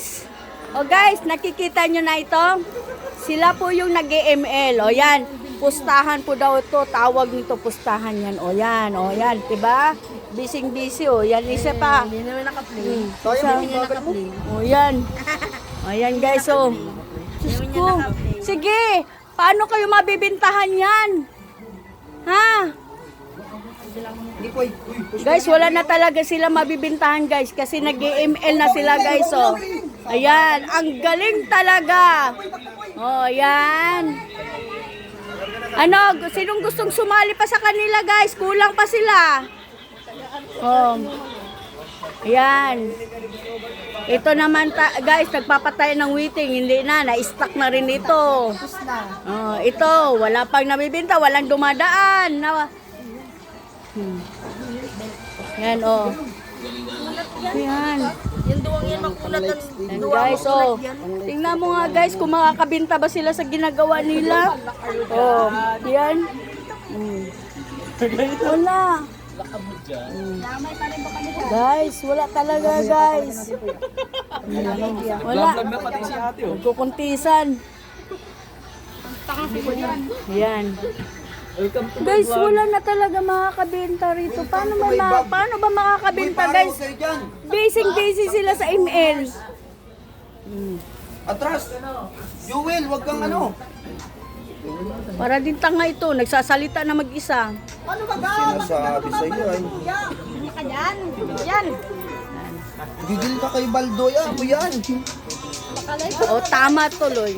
guys. O guys, nakikita nyo na ito? Sila po yung nag-ML. O yan, pustahan po daw ito. Tawag nito pustahan yan. O yan, diba? Busy. O yan, isa pa. Hindi naman naka-play. O yan. O yan guys, o. Diyos ko. Sige, paano kayo mabibintahan yan? Ha? Guys, wala na talaga sila mabibintahan guys kasi nag-ML na sila guys, oh. Ayan, ang galing talaga. Oh, ayan. Ano, sinong gustong sumali pa sa kanila guys? Kulang pa sila. Oh. Ayan. Ito naman guys, nagpapatay ng waiting, hindi na, na-stuck na rin ito. Oh, ito, wala pang nabibinta, walang dumadaan. Yan, oh. Yan. Yung duwang yan makulat. Yan guys, oh. Tingnan mo nga guys kung makakabinta ba sila sa ginagawa nila. Oh, yan. Wala. Guys, wala talaga guys. Wala. Nagkukuntisan. Yan. Guys, wala na talaga makakabenta rito. Paano ba makakabenta guys? Busy sila sa ML. Atras! Jewel, wag kang ano. Para din tanga ito, nagsasalita na mag-isa. Sinasabi sa iyo ay. Yan. Gigil ka kay Baldo yan, mo yan. O, tama tuloy.